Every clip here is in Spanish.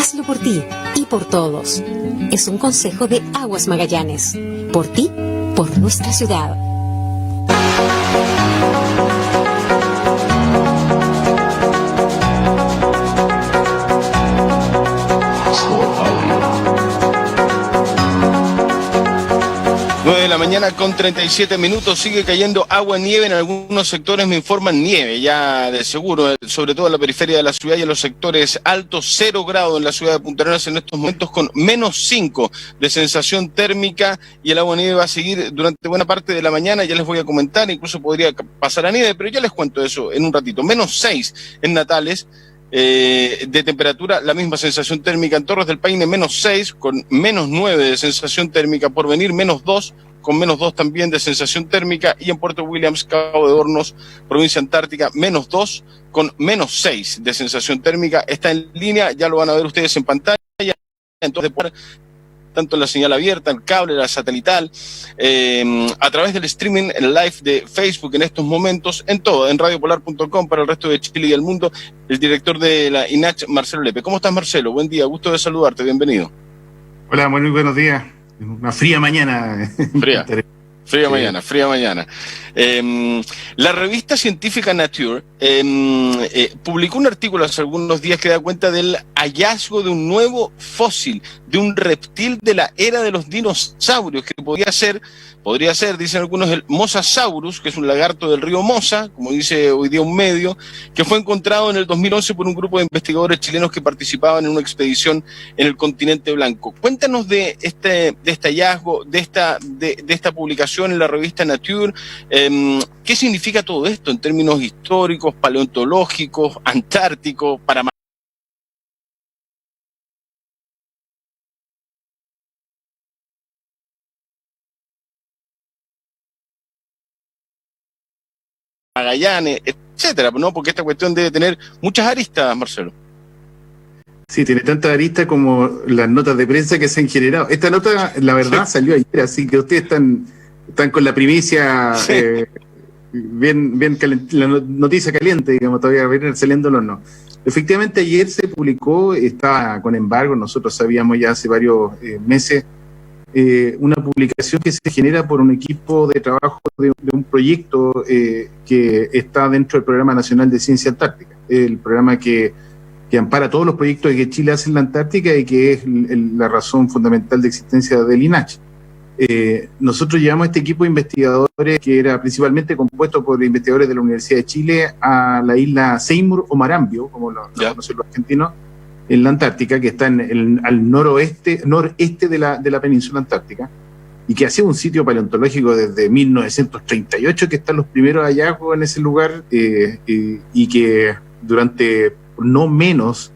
Hazlo por ti y por todos. Es un consejo de Aguas Magallanes. Por ti, por nuestra ciudad. De la mañana con 37 minutos, sigue cayendo agua, nieve en algunos sectores, me informan nieve ya de seguro, sobre todo en la periferia de la ciudad y en los sectores altos, 0 grados en la ciudad de Punta Arenas en estos momentos con -5 de sensación térmica, y el agua nieve va a seguir durante buena parte de la mañana, ya les voy a comentar, incluso podría pasar a nieve, pero ya les cuento eso en un ratito. -6 en Natales. De temperatura, la misma sensación térmica en Torres del Paine, -6, con -9 de sensación térmica. Porvenir, -2, con -2 también de sensación térmica, y en Puerto Williams, Cabo de Hornos, provincia antártica, -2, con -6 de sensación térmica. Está en línea, ya lo van a ver ustedes en pantalla, entonces tanto la señal abierta, el cable, la satelital, a través del streaming, el live de Facebook en estos momentos, en todo, en radiopolar.com para el resto de Chile y el mundo, el director de la INACH, Marcelo Lepe. ¿Cómo estás, Marcelo? Buen día, gusto de saludarte, bienvenido. Hola, muy buenos días. Una fría mañana. Fría mañana. La revista científica Nature publicó un artículo hace algunos días que da cuenta del hallazgo de un nuevo fósil, de un reptil de la era de los dinosaurios, que podría ser, dicen algunos, el Mosasaurus, que es un lagarto del río Mosa, como dice hoy día un medio, que fue encontrado en el 2011 por un grupo de investigadores chilenos que participaban en una expedición en el continente blanco. Cuéntanos de este hallazgo, de esta publicación en la revista Nature. ¿Qué significa todo esto en términos históricos, paleontológicos, antárticos, para Magallanes, etcétera, ¿no? Porque esta cuestión debe tener muchas aristas, Marcelo. Sí, tiene tantas aristas como las notas de prensa que se han generado. Esta nota, la verdad, salió ayer, así que ustedes están con la primicia, bien la noticia caliente, digamos, todavía viene saliendo el horno. Efectivamente, ayer se publicó, estaba con embargo, nosotros sabíamos ya hace varios meses, una publicación que se genera por un equipo de trabajo de un proyecto que está dentro del Programa Nacional de Ciencia Antártica, el programa que ampara todos los proyectos que Chile hace en la Antártica y que es la razón fundamental de existencia del INACH. Nosotros llevamos este equipo de investigadores, que era principalmente compuesto por investigadores de la Universidad de Chile, a la isla Seymour o Marambio, como lo conocen los argentinos, en la Antártica, que está al noreste de la península antártica, y que ha sido un sitio paleontológico desde 1938, que están los primeros hallazgos en ese lugar, y que durante no menos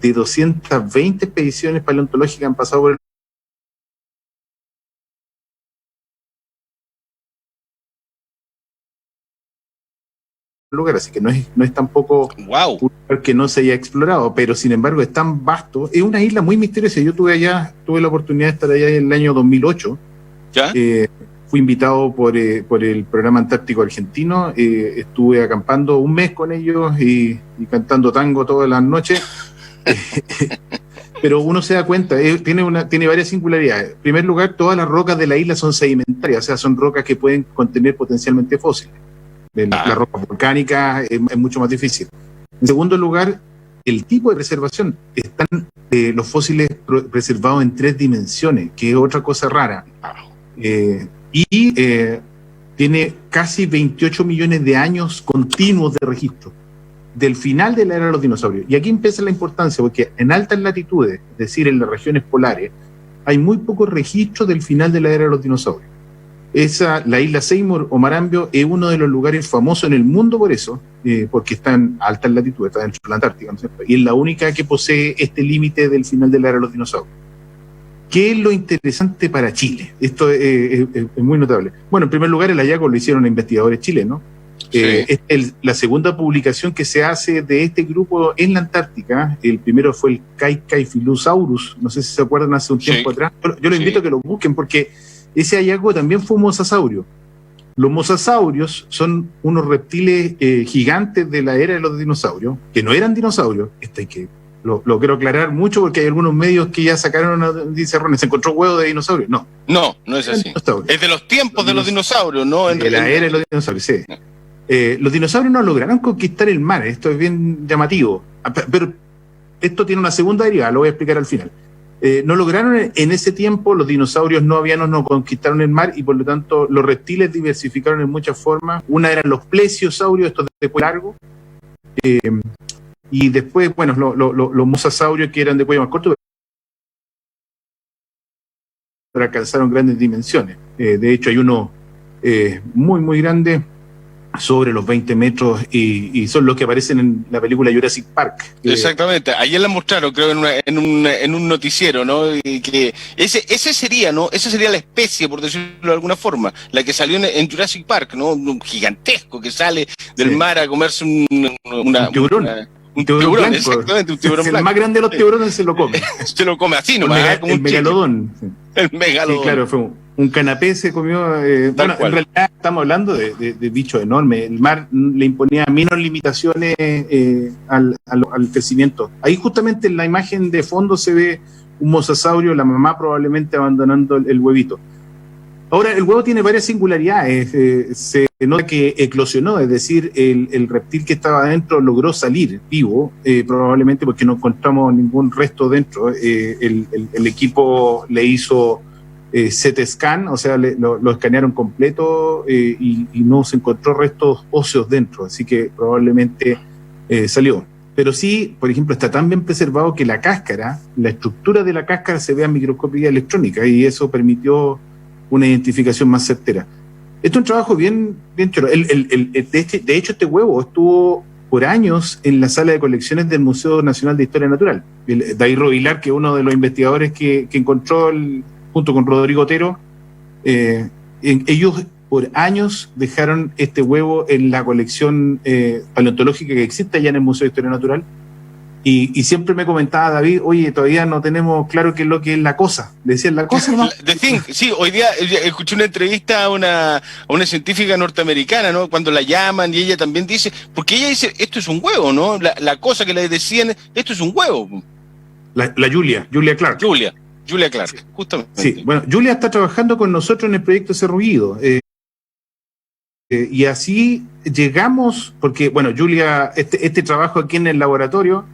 de 220 expediciones paleontológicas han pasado por el lugar, así que no es tampoco un lugar que no se haya explorado, pero sin embargo es tan vasto, es una isla muy misteriosa. Yo tuve la oportunidad de estar allá en el año 2008. ¿Ya? Fui invitado por el Programa Antártico Argentino, estuve acampando un mes con ellos y cantando tango todas las noches. Pero uno se da cuenta, tiene varias singularidades. En primer lugar, todas las rocas de la isla son sedimentarias, o sea, son rocas que pueden contener potencialmente fósiles. La roca volcánica es mucho más difícil. En segundo lugar, el tipo de preservación. Están los fósiles preservados en 3 dimensiones, que es otra cosa rara. Tiene casi 28 millones de años continuos de registro del final de la era de los dinosaurios. Y aquí empieza la importancia, porque en altas latitudes, es decir, en las regiones polares, hay muy pocos registros del final de la era de los dinosaurios. La isla Seymour o Marambio es uno de los lugares famosos en el mundo por eso, porque está en altas latitudes, está dentro de la Antártica, ¿no es cierto? Y es la única que posee este límite del final de la era de los dinosaurios. ¿Qué es lo interesante para Chile? Esto es muy notable. Bueno, en primer lugar, el hallazgo lo hicieron investigadores chilenos. Sí. Es la segunda publicación que se hace de este grupo en la Antártica. El primero fue el Caicaifilosaurus, no sé si se acuerdan, hace un tiempo atrás. Yo los invito a que lo busquen, porque ese hallazgo también fue un mosasaurio. Los mosasaurios son unos reptiles gigantes de la era de los dinosaurios, que no eran dinosaurios, esto hay que lo quiero aclarar mucho porque hay algunos medios que ya sacaron una noticia errónea. ¿Se encontró huevo de dinosaurio? No. No es así. Es de los tiempos de los dinosaurios, ¿no? De la era de los dinosaurios, sí. Los dinosaurios no lograron conquistar el mar, esto es bien llamativo. Pero esto tiene una segunda derivada, lo voy a explicar al final. No lograron en ese tiempo, los dinosaurios no avianos no conquistaron el mar y por lo tanto los reptiles diversificaron en muchas formas. Una eran los plesiosaurios, estos de cuello largo, y después, bueno, los mosasaurios que eran de cuello más corto, pero alcanzaron grandes dimensiones. De hecho hay uno muy, muy grande, sobre los 20 metros, y son los que aparecen en la película Jurassic Park. Exactamente, ayer la mostraron, creo, en un noticiero, ¿no? Y que ese sería, ¿no? Esa sería la especie, por decirlo de alguna forma, la que salió en Jurassic Park, ¿no? Un gigantesco que sale del mar a comerse un tiburón. Un tiburón blanco. Exactamente, un tiburón blanco. El más grande de los tiburones se lo come. Se lo come así nomás, como el megalodón. El megalodón. Sí, claro, fue un canapé, se comió. Bueno, en realidad estamos hablando de bichos enormes. El mar le imponía menos limitaciones al crecimiento. Ahí justamente en la imagen de fondo se ve un mosasaurio, la mamá probablemente abandonando el huevito. Ahora, el huevo tiene varias singularidades. Se nota que eclosionó, es decir, el reptil que estaba adentro logró salir vivo, probablemente porque no encontramos ningún resto dentro. El equipo le hizo CT scan, o sea, lo escanearon completo y no se encontró restos óseos dentro, así que probablemente salió. Pero sí, por ejemplo, está tan bien preservado que la cáscara, la estructura de la cáscara se ve a microscopía electrónica y eso permitió una identificación más certera. Esto es un trabajo bien chulo. De hecho, este huevo estuvo por años en la sala de colecciones del Museo Nacional de Historia Natural. David Rovilar, que es uno de los investigadores que encontró, junto con Rodrigo Otero, ellos por años dejaron este huevo en la colección paleontológica que existe allá en el Museo de Historia Natural. Y siempre me comentaba David, oye, todavía no tenemos claro qué es lo que es la cosa. Le decían la cosa nomás. Sí, hoy día escuché una entrevista a una científica norteamericana, ¿no? Cuando la llaman y ella también dice, porque ella dice, esto es un huevo, ¿no? La cosa que le decían, esto es un huevo. La Julia Clark. Julia Clark, justamente. Sí, bueno, Julia está trabajando con nosotros en el proyecto Cerro Guido. Y así llegamos, porque, bueno, Julia, este trabajo aquí en el laboratorio,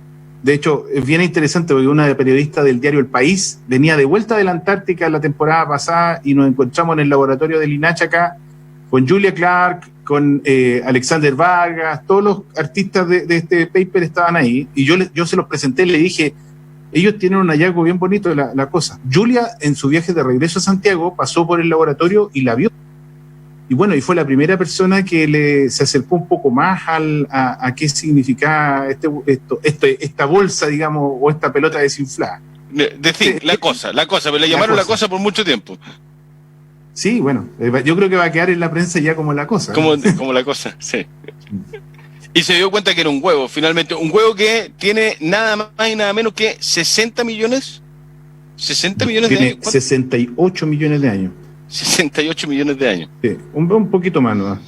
de hecho, es bien interesante porque una periodista del diario El País venía de vuelta de la Antártica la temporada pasada y nos encontramos en el laboratorio de Linacha acá con Julia Clark, con Alexander Vargas, todos los artistas de este paper estaban ahí y yo se los presenté, le dije, ellos tienen un hallazgo bien bonito de la cosa. Julia, en su viaje de regreso a Santiago, pasó por el laboratorio y la vio. Y bueno, y fue la primera persona que se acercó un poco más a qué significaba esta bolsa, digamos, o esta pelota desinflada. La cosa, pero le llamaron la cosa por mucho tiempo. Sí, bueno, yo creo que va a quedar en la prensa ya como la cosa. Como la cosa, sí. Y se dio cuenta que era un huevo, finalmente. Un huevo que tiene nada más y nada menos que 60 millones. 60 millones de años. 68 millones de años. 68 millones de años. Sí, un poquito más, ¿no?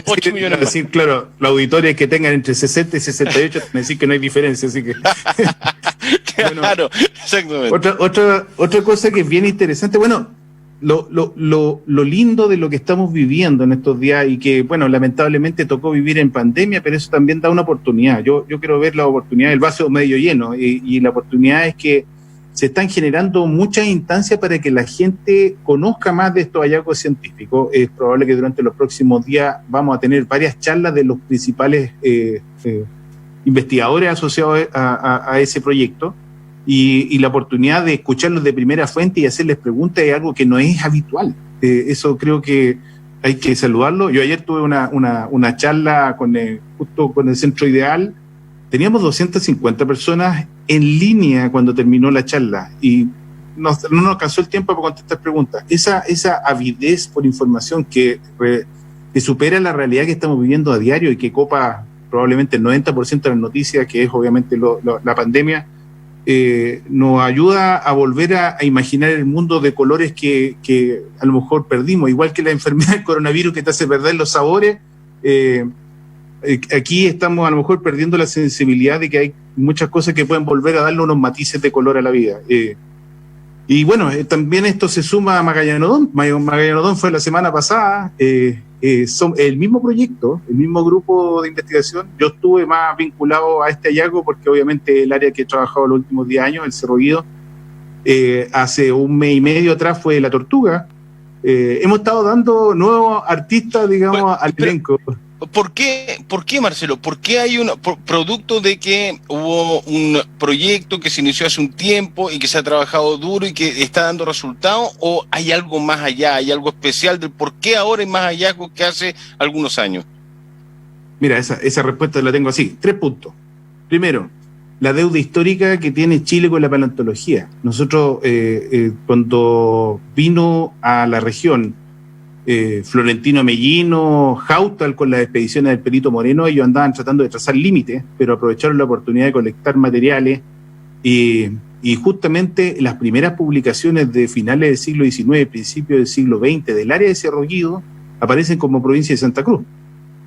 8 millones más. Decir, claro, los auditores que tengan entre 60 y 68 me decir que no hay diferencia, así que... Claro, exactamente. Otra cosa que es bien interesante, bueno, lo lindo de lo que estamos viviendo en estos días y que, bueno, lamentablemente tocó vivir en pandemia, pero eso también da una oportunidad. Yo quiero ver la oportunidad, el vaso medio lleno, y la oportunidad es que se están generando muchas instancias para que la gente conozca más de estos hallazgos científicos. Es probable que durante los próximos días vamos a tener varias charlas de los principales investigadores asociados a ese proyecto y la oportunidad de escucharlos de primera fuente y hacerles preguntas es algo que no es habitual. Eso creo que hay que saludarlo. Yo ayer tuve una charla justo con el Centro Ideal. Teníamos 250 personas en línea cuando terminó la charla y no nos alcanzó el tiempo para contestar preguntas. Esa avidez por información que supera la realidad que estamos viviendo a diario y que copa probablemente el 90% de las noticias, que es obviamente la pandemia, nos ayuda a volver a imaginar el mundo de colores que a lo mejor perdimos, igual que la enfermedad del coronavirus que te hace perder los sabores. aquí estamos a lo mejor perdiendo la sensibilidad de que hay muchas cosas que pueden volver a darle unos matices de color a la vida. Y bueno, también esto se suma a Magallanodón. Magallanodón fue la semana pasada, son el mismo proyecto, el mismo grupo de investigación. Yo estuve más vinculado a este hallazgo porque obviamente el área que he trabajado los últimos 10 años, el Cerro Guido, hace un mes y medio atrás fue La Tortuga. Hemos estado dando nuevos artistas, digamos, al elenco. ¿Por qué, Marcelo? ¿Por qué hay producto de que hubo un proyecto que se inició hace un tiempo y que se ha trabajado duro y que está dando resultados? ¿O hay algo más allá, hay algo especial del por qué ahora hay más hallazgos que hace algunos años? Mira, esa respuesta la tengo así. 3 puntos. Primero, la deuda histórica que tiene Chile con la paleontología. Nosotros, cuando vino a la región Florentino Mellino, Hautal con las expediciones del Perito Moreno, ellos andaban tratando de trazar límites, pero aprovecharon la oportunidad de colectar materiales y justamente las primeras publicaciones de finales del siglo XIX, principios del siglo XX del área de Cerro Guido aparecen como provincia de Santa Cruz.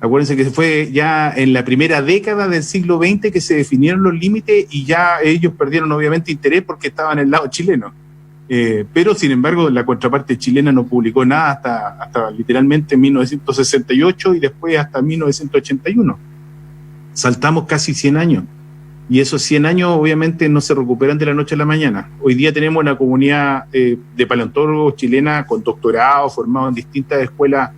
Acuérdense que fue ya en la primera década del siglo XX que se definieron los límites y ya ellos perdieron obviamente interés porque estaban en el lado chileno. Pero sin embargo la contraparte chilena no publicó nada hasta literalmente 1968 y después hasta 1981. Saltamos casi 100 años y esos 100 años obviamente no se recuperan de la noche a la mañana. Hoy día tenemos una comunidad de paleontólogos chilena con doctorados formados en distintas escuelas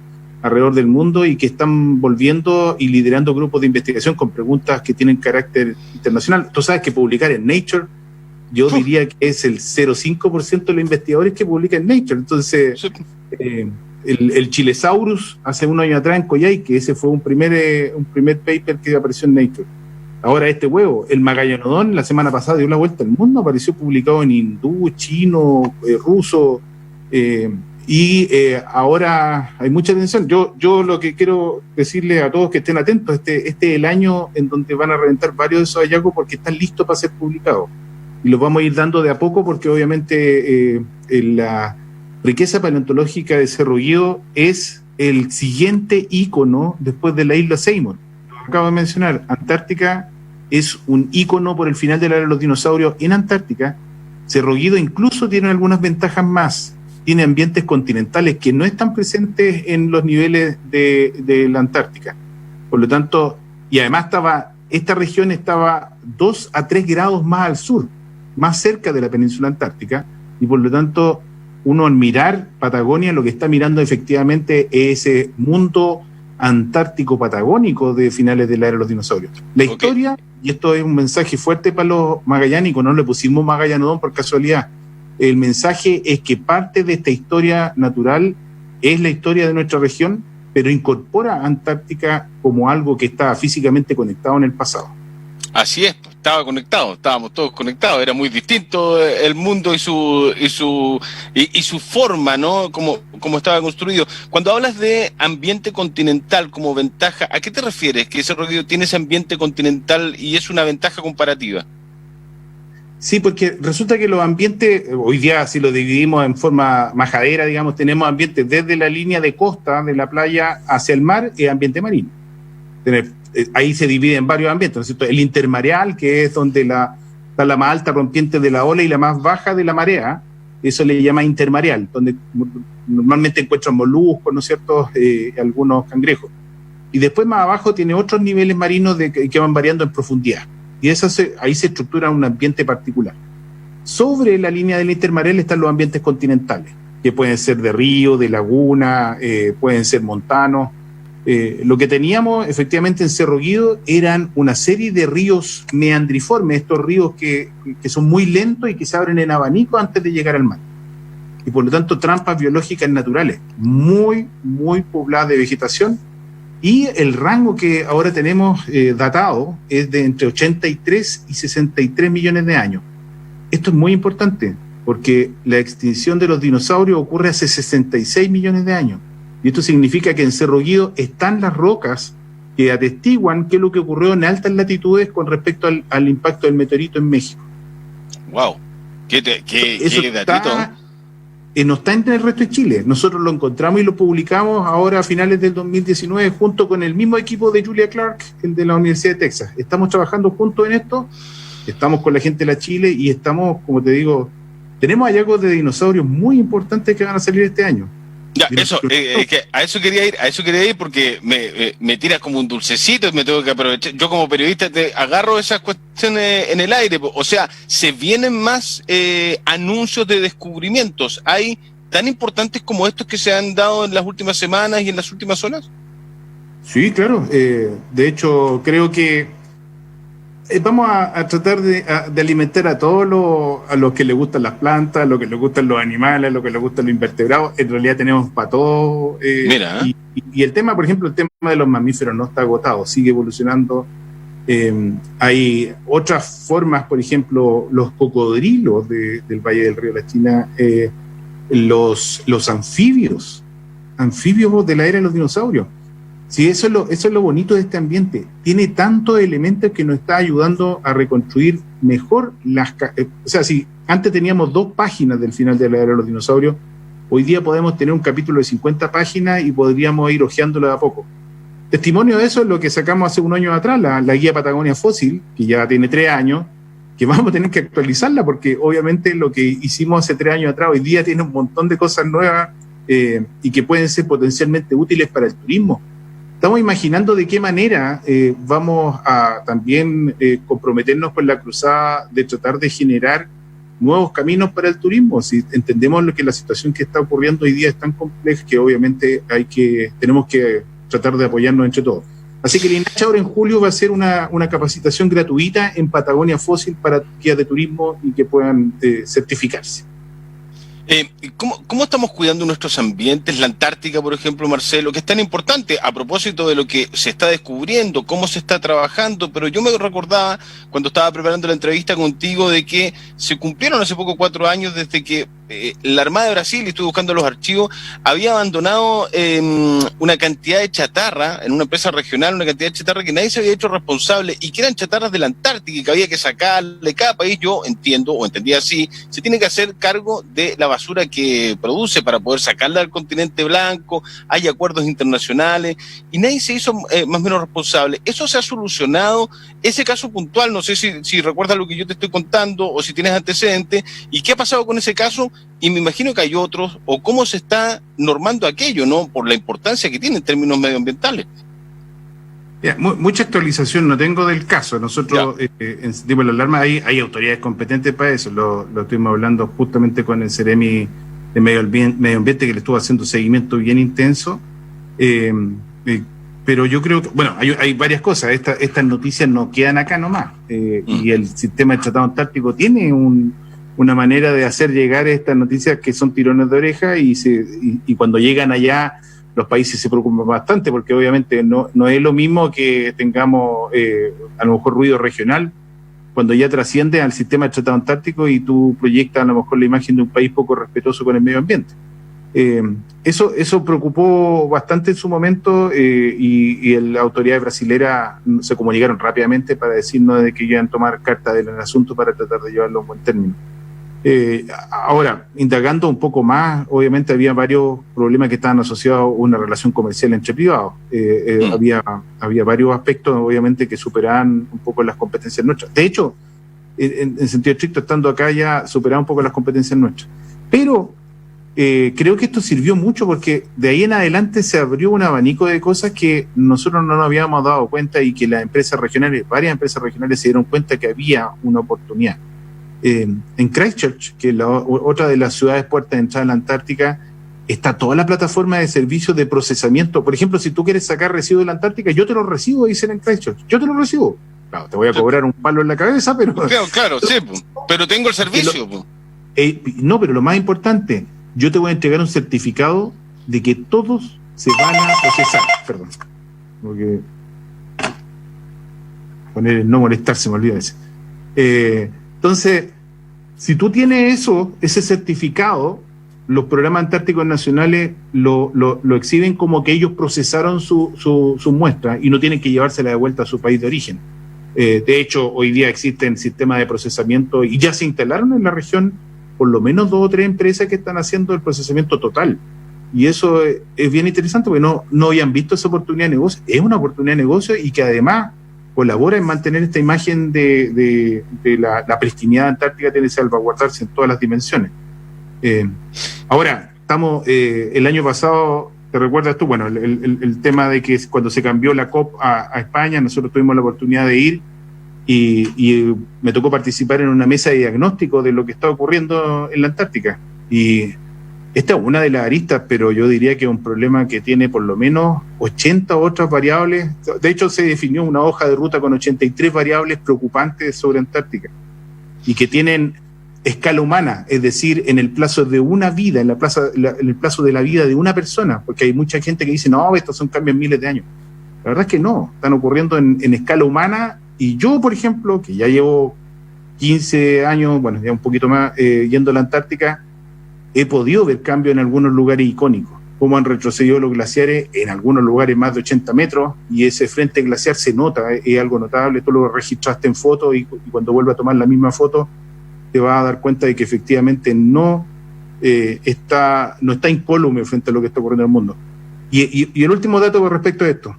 alrededor del mundo y que están volviendo y liderando grupos de investigación con preguntas que tienen carácter internacional. Tú sabes que publicar en Nature, yo diría que es el 0,5% de los investigadores que publican en Nature. Entonces, el Chilesaurus hace unos años atrás en Coyhaique, ese fue un primer paper que apareció en Nature. Ahora este huevo, el Magallanodón, la semana pasada dio la vuelta al mundo, apareció publicado en hindú, chino, ruso, y ahora hay mucha atención. Yo lo que quiero decirle a todos que estén atentos, este es el año en donde van a reventar varios de esos hallazgos porque están listos para ser publicados. Y los vamos a ir dando de a poco porque obviamente la riqueza paleontológica de Cerro Guido es el siguiente ícono después de la isla Seymour. Lo acabo de mencionar, Antártica es un ícono por el final de la era de los dinosaurios en Antártica. Cerro Guido incluso tiene algunas ventajas más. Tiene ambientes continentales que no están presentes en los niveles de la Antártica. Por lo tanto, y además esta región estaba 2 a 3 grados más al sur, más cerca de la península antártica, y por lo tanto uno al mirar Patagonia lo que está mirando efectivamente es ese mundo antártico patagónico de finales de la era de los dinosaurios. La historia, y esto es un mensaje fuerte para los magallánicos, no le pusimos Magallanodón por casualidad, el mensaje es que parte de esta historia natural es la historia de nuestra región, pero incorpora a Antártica como algo que estaba físicamente conectado en el pasado. Así es, estaba conectado, estábamos todos conectados, era muy distinto el mundo y su forma, ¿no? Como estaba construido. Cuando hablas de ambiente continental como ventaja, ¿a qué te refieres? ¿Que Cerro Guido tiene ese ambiente continental y es una ventaja comparativa? Sí, porque resulta que los ambientes, hoy día si lo dividimos en forma majadera, digamos, tenemos ambientes desde la línea de costa de la playa hacia el mar y ambiente marino. Ahí se divide en varios ambientes, ¿no es cierto? El intermareal, que es donde está la más alta rompiente de la ola y la más baja de la marea, eso le llama intermareal, donde normalmente encuentran moluscos, ¿no es cierto? Algunos cangrejos. Y después más abajo tiene otros niveles marinos que van variando en profundidad. Y ahí se estructura un ambiente particular. Sobre la línea del intermareal están los ambientes continentales, que pueden ser de río, de laguna, pueden ser montanos. Lo que teníamos efectivamente en Cerro Guido eran una serie de ríos meandriformes, estos ríos que son muy lentos y que se abren en abanico antes de llegar al mar. Y por lo tanto trampas biológicas naturales, muy, muy pobladas de vegetación. Y el rango que ahora tenemos datado es de entre 83 y 63 millones de años. Esto es muy importante porque la extinción de los dinosaurios ocurre hace 66 millones de años. Y esto significa que en Cerro Guido están las rocas que atestiguan qué es lo que ocurrió en altas latitudes con respecto al impacto del meteorito en México. ¡Wow! ¿Qué datito? no está en el resto de Chile. Nosotros lo encontramos y lo publicamos ahora a finales del 2019 junto con el mismo equipo de Julia Clark, el de la Universidad de Texas. Estamos trabajando juntos en esto, estamos con la gente de la Chile y estamos, como te digo, tenemos hallazgos de dinosaurios muy importantes que van a salir este año. Ya, eso, que a eso quería ir porque me tiras como un dulcecito y me tengo que aprovechar. Yo como periodista te agarro esas cuestiones en el aire. O sea, se vienen más anuncios de descubrimientos. ¿Hay tan importantes como estos que se han dado en las últimas semanas y en las últimas horas? Sí, claro. De hecho, creo que vamos a tratar de alimentar a todos a los que les gustan las plantas, a los que les gustan los animales, a los que les gustan los invertebrados. En realidad tenemos para todos. Mira. Y el tema, por ejemplo, el tema de los mamíferos no está agotado, sigue evolucionando. Hay otras formas, por ejemplo, los cocodrilos del Valle del Río de la China, los anfibios de la era de los dinosaurios. Sí, eso es lo bonito de este ambiente. Tiene tantos elementos que nos está ayudando a reconstruir mejor o sea, si antes teníamos 2 páginas del final de la era de los dinosaurios, hoy día podemos tener un capítulo de 50 páginas y podríamos ir hojeándolo de a poco. Testimonio de eso es lo que sacamos hace un año atrás, la guía Patagonia Fósil, que ya tiene 3 años, que vamos a tener que actualizarla porque obviamente lo que hicimos hace 3 años atrás hoy día tiene un montón de cosas nuevas y que pueden ser potencialmente útiles para el turismo. Estamos imaginando de qué manera vamos a también comprometernos con la cruzada de tratar de generar nuevos caminos para el turismo. Si entendemos que la situación que está ocurriendo hoy día es tan compleja que obviamente tenemos que tratar de apoyarnos entre todos. Así que el INACH ahora en julio va a hacer una capacitación gratuita en Patagonia Fósil para guías de turismo y que puedan certificarse. ¿Cómo estamos cuidando nuestros ambientes? La Antártica, por ejemplo, Marcelo, que es tan importante a propósito de lo que se está descubriendo, cómo se está trabajando, pero yo me recordaba cuando estaba preparando la entrevista contigo de que se cumplieron hace poco 4 años desde que la Armada de Brasil, y estoy buscando los archivos, había abandonado una cantidad de chatarra en una empresa regional, una cantidad de chatarra que nadie se había hecho responsable y que eran chatarras de la Antártica y que había que sacarle. Cada país, yo entiendo o entendía así, se tiene que hacer cargo de la basura que produce para poder sacarla del continente blanco. Hay acuerdos internacionales y nadie se hizo más o menos responsable. Eso se ha solucionado. Ese caso puntual, no sé si recuerdas lo que yo te estoy contando o si tienes antecedentes, y qué ha pasado con ese caso. Y me imagino que hay otros, o cómo se está normando aquello, ¿no? Por la importancia que tiene en términos medioambientales. Mucha actualización no tengo del caso. Nosotros, en tipo de la alarma, hay autoridades competentes para eso. Lo estuvimos hablando justamente con el Ceremi de Medio Ambiente, que le estuvo haciendo seguimiento bien intenso. Pero yo creo que, bueno, hay varias cosas. Estas noticias no quedan acá nomás. Y el sistema del Tratado Antártico tiene una manera de hacer llegar estas noticias que son tirones de oreja y cuando llegan allá los países se preocupan bastante porque obviamente no es lo mismo que tengamos a lo mejor ruido regional cuando ya trasciende al sistema del Tratado Antártico y tú proyectas a lo mejor la imagen de un país poco respetuoso con el medio ambiente. Eso preocupó bastante en su momento y las autoridades brasileras se comunicaron rápidamente para decirnos de que iban a tomar carta del asunto para tratar de llevarlo a un buen término. Ahora, indagando un poco más, obviamente había varios problemas que estaban asociados a una relación comercial entre privados. Había varios aspectos, obviamente, que superaban un poco las competencias nuestras. De hecho, en sentido estricto, estando acá ya superaban un poco las competencias nuestras. Pero creo que esto sirvió mucho porque de ahí en adelante se abrió un abanico de cosas que nosotros no nos habíamos dado cuenta y que las empresas regionales, varias empresas regionales se dieron cuenta que había una oportunidad. En Christchurch, que es otra de las ciudades puertas de entrada a la Antártica, está toda la plataforma de servicios de procesamiento. Por ejemplo, si tú quieres sacar residuos de la Antártica, yo te los recibo, dicen en Christchurch. Yo te los recibo. Claro, te voy a cobrar un palo en la cabeza, pero... Claro, sí, pero tengo el servicio. No, pero lo más importante, yo te voy a entregar un certificado de que todos se van a procesar. Perdón. Porque poner el no molestar, se me olvida ese. Entonces, si tú tienes ese certificado, los programas antárticos nacionales lo exhiben como que ellos procesaron su muestra y no tienen que llevársela de vuelta a su país de origen. De hecho, hoy día existen sistemas de procesamiento y ya se instalaron en la región por lo menos 2 o 3 empresas que están haciendo el procesamiento total. Y eso es bien interesante porque no habían visto esa oportunidad de negocio. Es una oportunidad de negocio y que además colabora en mantener esta imagen de la pristinidad antártica, tiene que salvaguardarse en todas las dimensiones. Ahora, estamos, el año pasado, ¿te recuerdas tú? Bueno, el tema de que cuando se cambió la COP a España, nosotros tuvimos la oportunidad de ir y me tocó participar en una mesa de diagnóstico de lo que está ocurriendo en la Antártica. Y esta es una de las aristas, pero yo diría que es un problema que tiene por lo menos 80 otras variables. De hecho, se definió una hoja de ruta con 83 variables preocupantes sobre Antártica y que tienen escala humana, es decir, en el plazo de una vida, en el plazo de la vida de una persona, porque hay mucha gente que dice, no, estos son cambios en miles de años. La verdad es que no, están ocurriendo en escala humana, y yo, por ejemplo, que ya llevo 15 años, bueno, ya un poquito más, yendo a la Antártica, he podido ver cambios en algunos lugares icónicos, como han retrocedido los glaciares en algunos lugares más de 80 metros, y ese frente glaciar se nota, es algo notable, tú lo registraste en foto, y cuando vuelvas a tomar la misma foto, te vas a dar cuenta de que efectivamente no está incólume frente a lo que está ocurriendo en el mundo. Y el último dato con respecto a esto,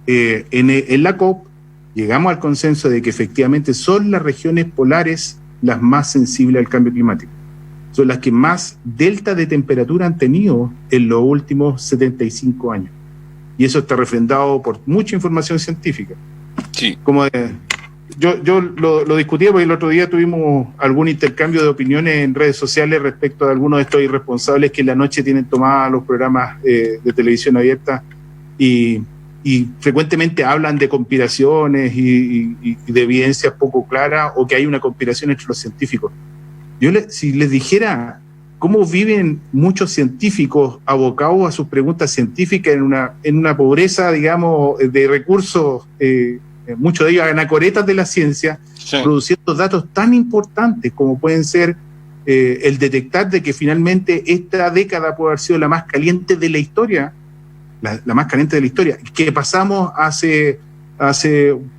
en la COP llegamos al consenso de que efectivamente son las regiones polares las más sensibles al cambio climático. Son las que más delta de temperatura han tenido en los últimos 75 años. Y eso está refrendado por mucha información científica. Sí. Yo lo discutía porque el otro día tuvimos algún intercambio de opiniones en redes sociales respecto a algunos de estos irresponsables que en la noche tienen tomados los programas de televisión abierta y frecuentemente hablan de conspiraciones y de evidencias poco claras o que hay una conspiración entre los científicos. Si les dijera cómo viven muchos científicos abocados a sus preguntas científicas en una pobreza, digamos, de recursos, muchos de ellos anacoretas de la ciencia, sí, produciendo datos tan importantes como pueden ser el detectar de que finalmente esta década puede haber sido la más caliente de la historia, la más caliente de la historia, que pasamos hace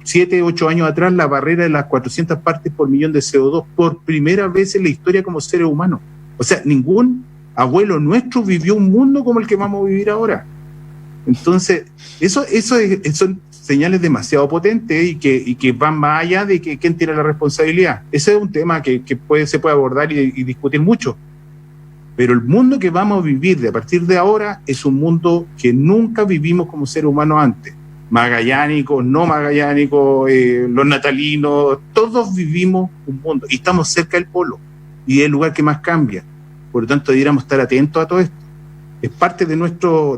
7, 8 años atrás la barrera de las 400 partes por millón de CO2 por primera vez en la historia como seres humanos. O sea, ningún abuelo nuestro vivió un mundo como el que vamos a vivir ahora. Entonces, eso son señales demasiado potentes y que van más allá de que quién tiene la responsabilidad. Ese es un tema que se puede abordar y discutir mucho. Pero el mundo que vamos a vivir de a partir de ahora es un mundo que nunca vivimos como seres humanos antes. Magallánicos, no magallánicos, los natalinos, todos vivimos un mundo y estamos cerca del polo y es el lugar que más cambia. Por lo tanto, deberíamos estar atentos a todo esto. Es parte de nuestro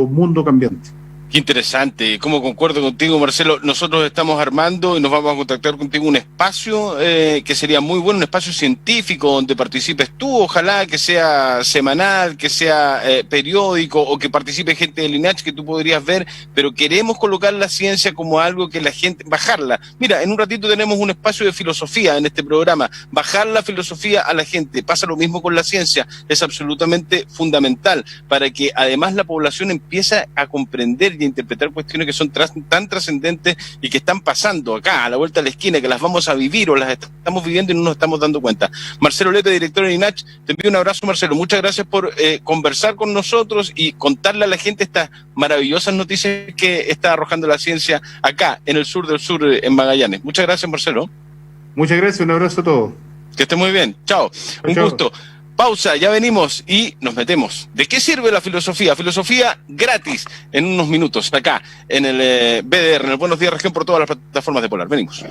mundo cambiante. Qué interesante, como concuerdo contigo, Marcelo. Nosotros estamos armando y nos vamos a contactar contigo un espacio que sería muy bueno, un espacio científico donde participes tú, ojalá que sea semanal, que sea periódico o que participe gente del INACH que tú podrías ver, pero queremos colocar la ciencia como algo que la gente, bajarla. Mira, en un ratito tenemos un espacio de filosofía en este programa, bajar la filosofía a la gente. Pasa lo mismo con la ciencia, es absolutamente fundamental para que además la población empiece a comprender y interpretar cuestiones que son tan trascendentes y que están pasando acá, a la vuelta de la esquina, que las vamos a vivir o las estamos viviendo y no nos estamos dando cuenta. Marcelo Lepe, director de INACH, te envío un abrazo, Marcelo. Muchas gracias por conversar con nosotros y contarle a la gente estas maravillosas noticias que está arrojando la ciencia acá, en el sur del sur, en Magallanes. Muchas gracias, Marcelo. Muchas gracias, un abrazo a todos. Que esté muy bien. Chao. Un gusto. Pausa, ya venimos y nos metemos. ¿De qué sirve la filosofía? Filosofía gratis en unos minutos, acá en el BDR, en el Buenos Días Región, por todas las plataformas de Polar. Venimos.